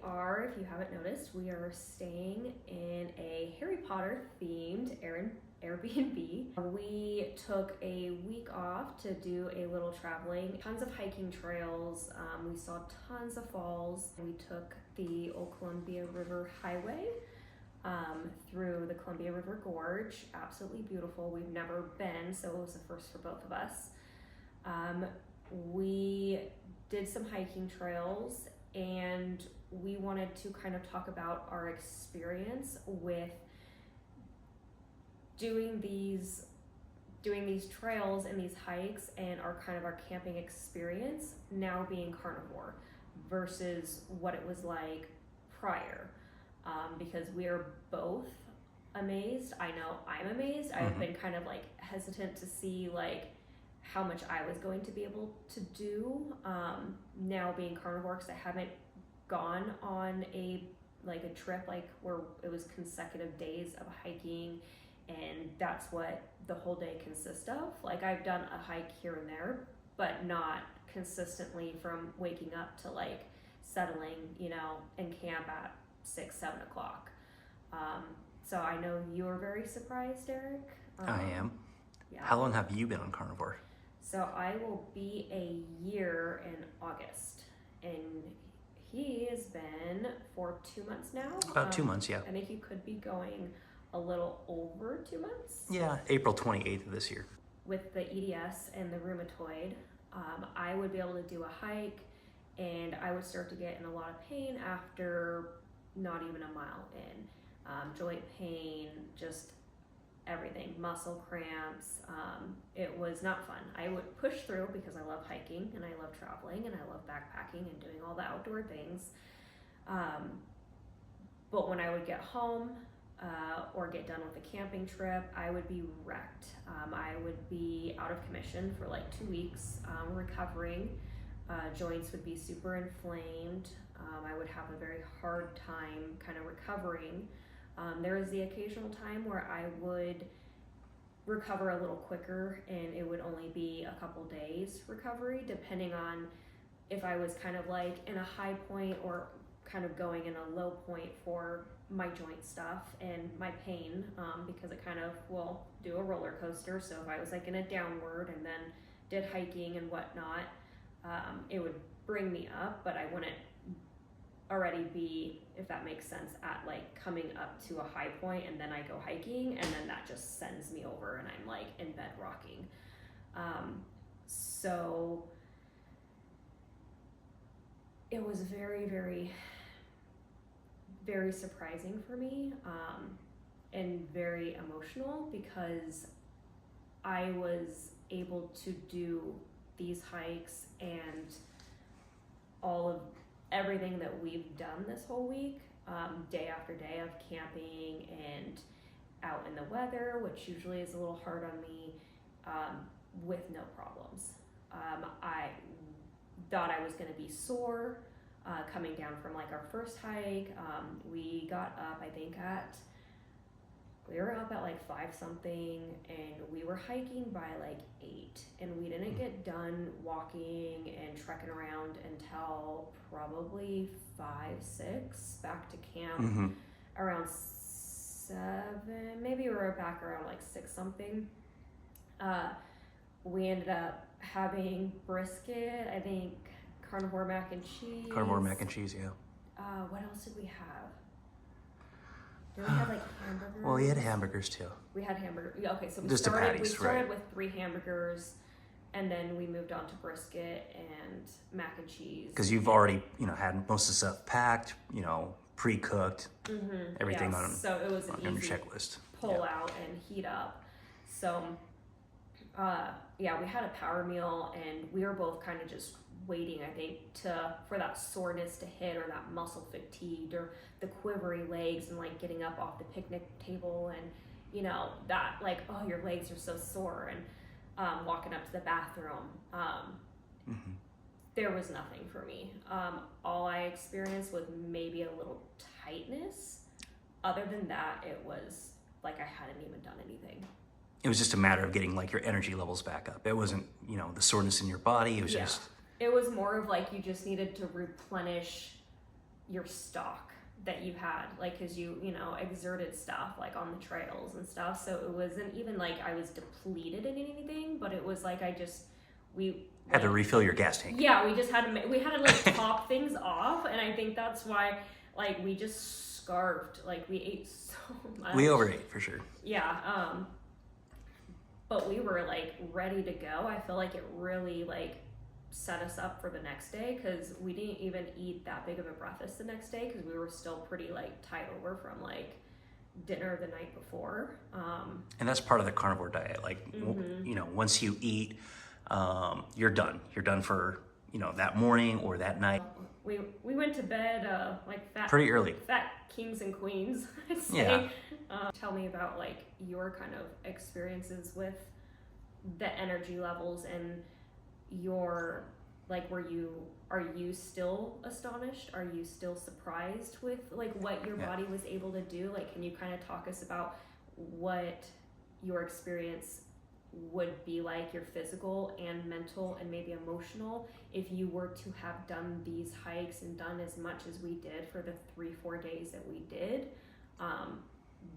if you haven't noticed, we are staying in a Harry Potter themed Airbnb. We took a week off to do a little traveling, tons of hiking trails. We saw tons of falls. We took the Old Columbia River Highway through the Columbia River Gorge. Absolutely beautiful. We've never been, so it was the first for both of us. We did some hiking trails, and we wanted to kind of talk about our experience with doing these trails and these hikes, and our camping experience now being carnivore versus what it was like prior, because we are both amazed. I know I'm amazed. I've been kind of like hesitant to see like how much I was going to be able to do now being carnivore, because I haven't gone on a trip like where it was consecutive days of hiking, and that's what the whole day consists of. Like, I've done a hike here and there, but not consistently from waking up to like settling, in camp at 6-7 o'clock. So I know you're very surprised, Eric. I am. Yeah. How long have you been on carnivore? So I will be a year in August, and he has been for 2 months now. About 2 months, yeah. I think you could be going a little over 2 months. Yeah, April 28th of this year. With the EDS and the rheumatoid, I would be able to do a hike, and I would start to get in a lot of pain after not even a mile in. Joint pain, just everything, muscle cramps. It was not fun. I would push through because I love hiking and I love traveling and I love backpacking and doing all the outdoor things. But when I would get home or get done with the camping trip, I would be wrecked. I would be out of commission for like 2 weeks, recovering. Joints would be super inflamed. I would have a very hard time kind of recovering. There was the occasional time where I would recover a little quicker, and it would only be a couple days recovery, depending on if I was kind of like in a high point or kind of going in a low point for my joint stuff and my pain, because it kind of will do a roller coaster. So if I was like in a downward and then did hiking and whatnot, it would bring me up, but I wouldn't already be, if that makes sense, at like coming up to a high point and then I go hiking and then that just sends me over and I'm like in bed rocking. So it was very, very, very surprising for me, and very emotional, because I was able to do these hikes and all of everything that we've done this whole week, day after day of camping and out in the weather, which usually is a little hard on me, with no problems. I thought I was going to be sore coming down from like our first hike. We got up, I think we were up at like 5 something, and we were hiking by like 8, and we didn't get done walking and trekking around until probably 5-6 back to camp around 7. Maybe we were back around like 6 something. We ended up having brisket, I think carnivore mac and cheese. Carnivore mac and cheese, yeah. What else did we have? Did we have like hamburgers? Well, we had hamburgers too. We had hamburgers. Yeah, okay, so we Just the started patties, right. with 3 hamburgers, and then we moved on to brisket and mac and cheese. Because you've already, had most of the stuff packed, pre-cooked, everything on So it was an your easy checklist. pull out and heat up. So, we had a power meal, and we were both kind of just waiting, I think, for that soreness to hit, or that muscle fatigue, or the quivery legs, and like getting up off the picnic table, and that like, oh, your legs are so sore, and walking up to the bathroom. There was nothing for me. All I experienced was maybe a little tightness. Other than that, it was like I hadn't even done anything. It was just a matter of getting like your energy levels back up. It wasn't, the soreness in your body. It was just. It was more of like you just needed to replenish your stock that you had, like, because you know, exerted stuff like on the trails and stuff. So it wasn't even like I was depleted in anything, but it was like we Had to refill your gas tank. Yeah, we just had to like top things off, and I think that's why like we just scarfed, like we ate so much. We overate for sure. Yeah, but we were like ready to go. I feel like it really like set us up for the next day, because we didn't even eat that big of a breakfast the next day because we were still pretty like tied over from like dinner the night before. And that's part of the carnivore diet. Like, you know, once you eat, you're done. You're done for, you know, that morning or that night. We went to bed like pretty early. Fat kings and queens, I'd say. Yeah. Tell me about like your kind of experiences with the energy levels, and your like, are you still astonished? Are you still surprised with like what your body was able to do? Like, can you kind of talk us about what your experience would be like, your physical and mental and maybe emotional, if you were to have done these hikes and done as much as we did for the 3-4 days that we did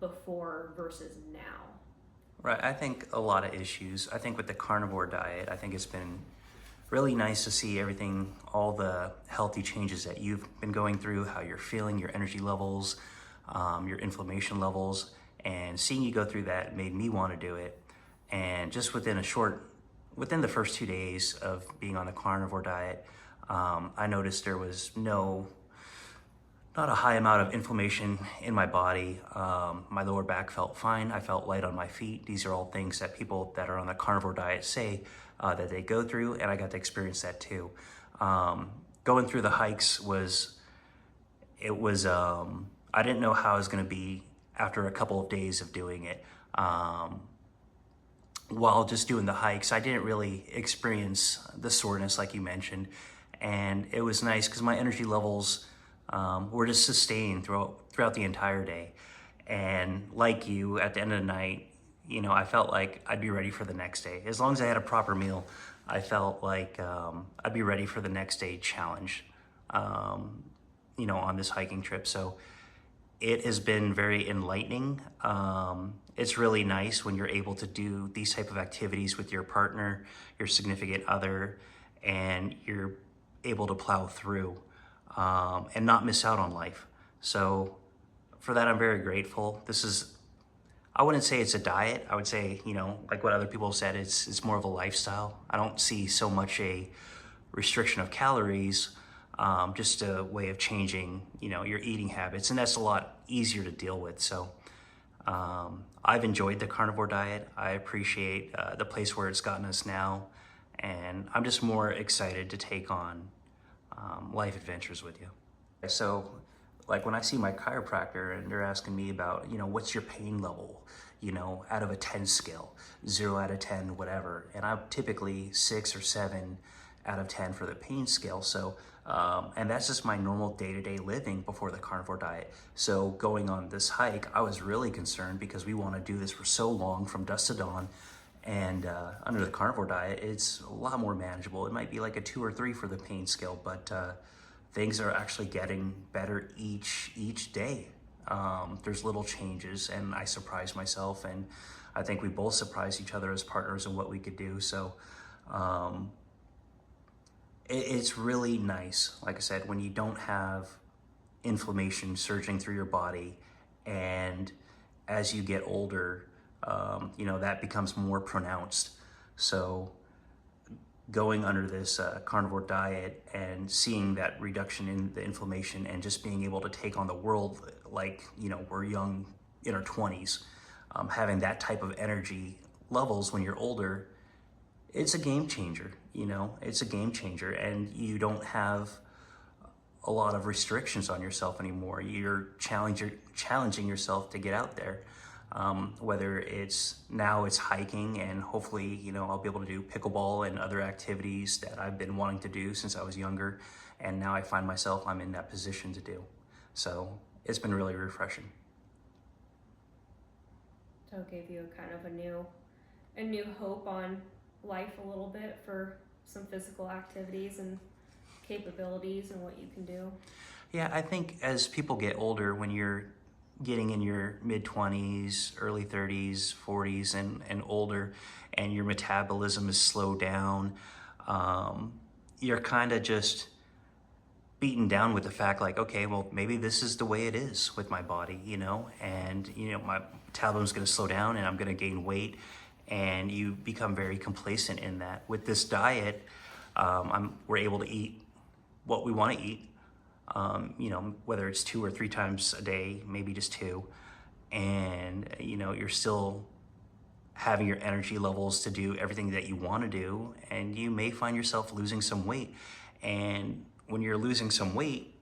before versus now? Right. I think a lot of issues. I think with the carnivore diet, I think it's been really nice to see everything, all the healthy changes that you've been going through, how you're feeling, your energy levels, your inflammation levels, and seeing you go through that made me want to do it. And just within the first 2 days of being on the carnivore diet, I noticed there was not a high amount of inflammation in my body. My lower back felt fine. I felt light on my feet. These are all things that people that are on the carnivore diet say that they go through, and I got to experience that too. Going through the hikes I didn't know how I was going to be after a couple of days of doing it. While just doing the hikes, I didn't really experience the soreness like you mentioned, and it was nice because my energy levels were just sustained throughout the entire day. And like you, at the end of the night, you know, I felt like I'd be ready for the next day. As long as I had a proper meal, I felt like I'd be ready for the next day challenge, you know, on this hiking trip. So it has been very enlightening. It's really nice when you're able to do these type of activities with your partner, your significant other, and you're able to plow through and not miss out on life. So for that, I'm very grateful. I wouldn't say it's a diet. I would say, you know, like what other people have said, it's more of a lifestyle. I don't see so much a restriction of calories, just a way of changing, you know, your eating habits, and that's a lot easier to deal with. So I've enjoyed the carnivore diet. I appreciate the place where it's gotten us now, and I'm just more excited to take on life adventures with you. So like when I see my chiropractor and they're asking me about, you know, what's your pain level, you know, out of a 10 scale, 0 out of 10, whatever. And I'm typically 6 or 7 out of 10 for the pain scale. So, and that's just my normal day-to-day living before the carnivore diet. So going on this hike, I was really concerned because we want to do this for so long, from dusk to dawn. And under the carnivore diet, it's a lot more manageable. It might be like a 2 or 3 for the pain scale, but things are actually getting better each day. There's little changes, and I surprise myself, and I think we both surprise each other as partners in what we could do. So it's really nice, like I said, when you don't have inflammation surging through your body, and as you get older, you know, that becomes more pronounced. So going under this carnivore diet and seeing that reduction in the inflammation and just being able to take on the world like, you know, we're young in our 20s, having that type of energy levels when you're older, it's a game changer. You know, it's a game changer, and you don't have a lot of restrictions on yourself anymore. You're challenging yourself to get out there. Whether it's hiking, and hopefully, you know, I'll be able to do pickleball and other activities that I've been wanting to do since I was younger, and now I find myself I'm in that position to do. So it's been really refreshing. So it gave you kind of a new hope on life a little bit for some physical activities, and capabilities and what you can do. Yeah, I think as people get older, when you're getting in your mid 20s, early 30s, 40s, and older, and your metabolism is slowed down, you're kind of just beaten down with the fact like, okay, well, maybe this is the way it is with my body, and, my metabolism's going to slow down and I'm going to gain weight. And you become very complacent in that. With this diet, we're able to eat what we want to eat, whether it's 2 or 3 times a day, maybe just 2. And, you're still having your energy levels to do everything that you want to do. And you may find yourself losing some weight. And when you're losing some weight,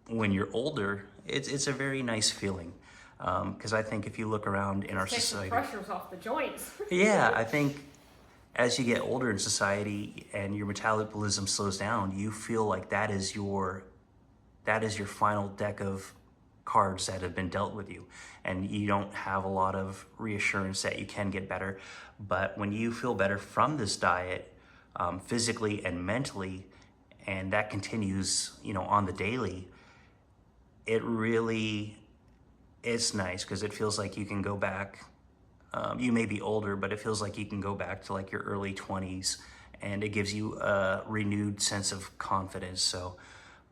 when you're older, it's a very nice feeling. Because I think if you look around in our society, the pressures off the joints. yeah, I think as you get older in society and your metabolism slows down, you feel like that is your final deck of cards that have been dealt with you, and you don't have a lot of reassurance that you can get better. But when you feel better from this diet, physically and mentally, and that continues, on the daily, it's nice because it feels like you can go back. You may be older, but it feels like you can go back to like your early 20s, and it gives you a renewed sense of confidence. So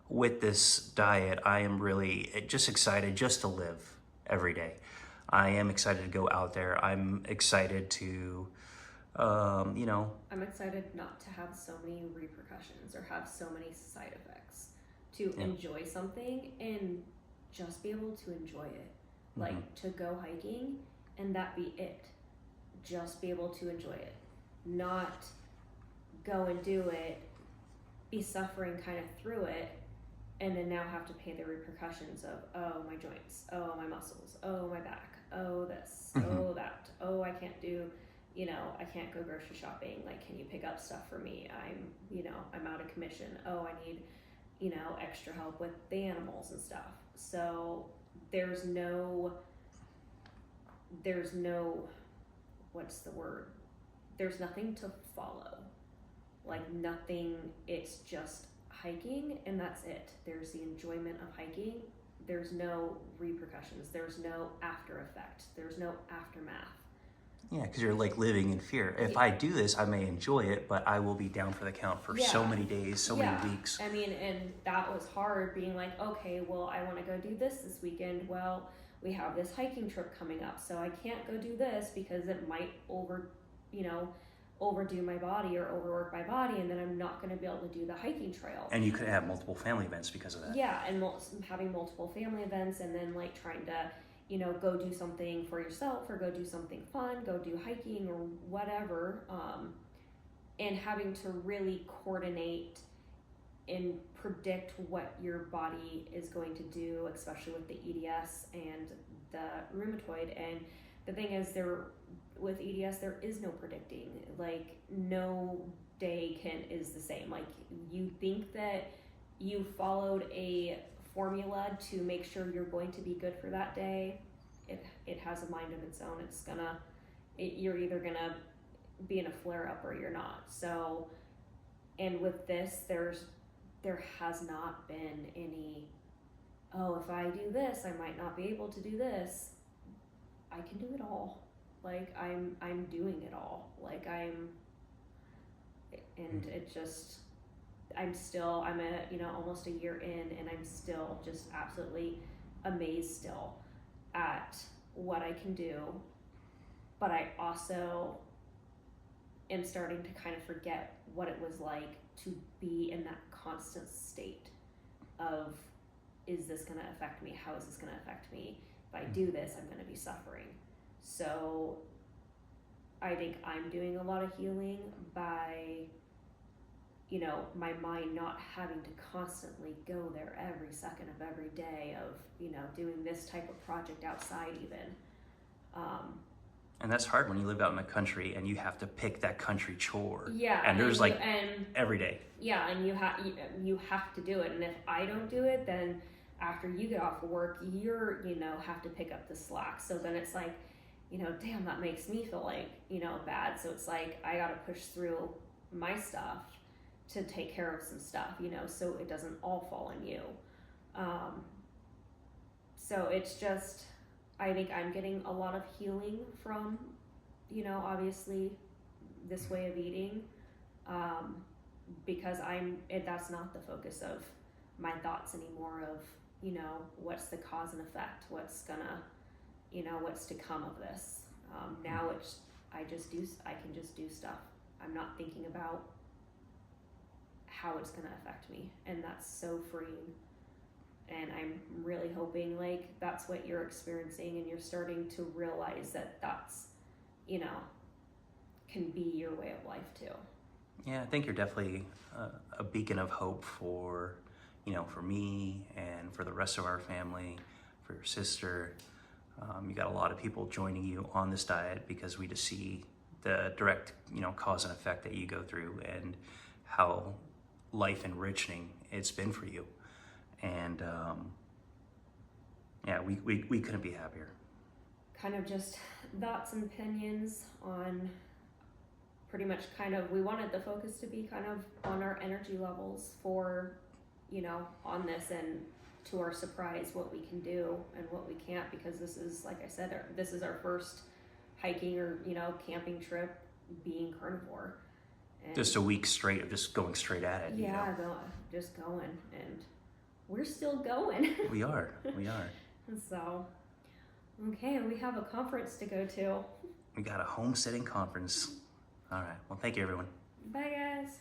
with this diet, I am really just excited just to live every day. I am excited to go out there. I'm excited to, I'm excited not to have so many repercussions or have so many side effects, to enjoy something and just be able to enjoy it. Like to go hiking and that be it. Just be able to enjoy it. Not go and do it, be suffering kind of through it, and then now have to pay the repercussions of, oh, my joints, oh, my muscles, oh, my back, oh, this, oh, that, oh, I can't do, I can't go grocery shopping. Like, can you pick up stuff for me? I'm out of commission. Oh, I need, extra help with the animals and stuff. So there's no, what's the word? There's nothing to follow. Like nothing, it's just hiking and that's it. There's the enjoyment of hiking. There's no repercussions. There's no after effect. There's no aftermath. Yeah, because you're like living in fear. If I do this, I may enjoy it, but I will be down for the count for so many days, so many weeks. I mean, and that was hard being like, okay, well, I want to go do this weekend. Well, we have this hiking trip coming up, so I can't go do this because it might overdo my body or overwork my body, and then I'm not going to be able to do the hiking trail. And you could have multiple family events because of that. Yeah, and having multiple family events, and then like trying to, go do something for yourself or go do something fun, go do hiking or whatever, and having to really coordinate and predict what your body is going to do, especially with the EDS and the rheumatoid. And the thing is, with EDS, there is no predicting. Like, no day is the same. Like, you think that you followed a formula to make sure you're going to be good for that day. It has a mind of its own. You're either gonna be in a flare up or you're not. So, and with this, there has not been any, oh, if I do this, I might not be able to do this. I can do it all. Like I'm doing it all. Like it just, I'm almost a year in, and I'm still just absolutely amazed still at what I can do. But I also am starting to kind of forget what it was like to be in that constant state of, is this going to affect me? How is this going to affect me? If I do this, I'm going to be suffering. So I think I'm doing a lot of healing by, my mind not having to constantly go there every second of every day of, doing this type of project outside even. And that's hard when you live out in the country and you have to pick that country chore. Yeah. And there's every day. Yeah, and you have to do it. And if I don't do it, then after you get off of work, you're, have to pick up the slack. So then it's like, damn, that makes me feel like, bad. So it's like, I got to push through my stuff to take care of some stuff, you know, so it doesn't all fall on you. So it's just, I think I'm getting a lot of healing from, you know, obviously this way of eating, because that's not the focus of my thoughts anymore of, you know, what's the cause and effect, what's gonna, you know, what's to come of this. Now I can just do stuff. I'm not thinking about how it's gonna affect me, and that's so freeing. And I'm really hoping like that's what you're experiencing, and you're starting to realize that that's, you know, can be your way of life too. Yeah, I think you're definitely a beacon of hope for, you know, for me and for the rest of our family, for your sister. You got a lot of people joining you on this diet because we just see the direct, you know, cause and effect that you go through and how life enriching it's been for you. And yeah, we couldn't be happier. Kind of just thoughts and opinions on pretty much kind of, we wanted the focus to be kind of on our energy levels for, you know, on this, and to our surprise what we can do and what we can't, because this is, like I said, this is our first hiking or, you know, camping trip being carnivore. And Just a week straight of just going straight at it. yeah, You know? just going, and we're still going. We are. So, okay, we have a conference to go to. We got a homesteading conference. All right. Well, thank you, everyone. Bye, guys.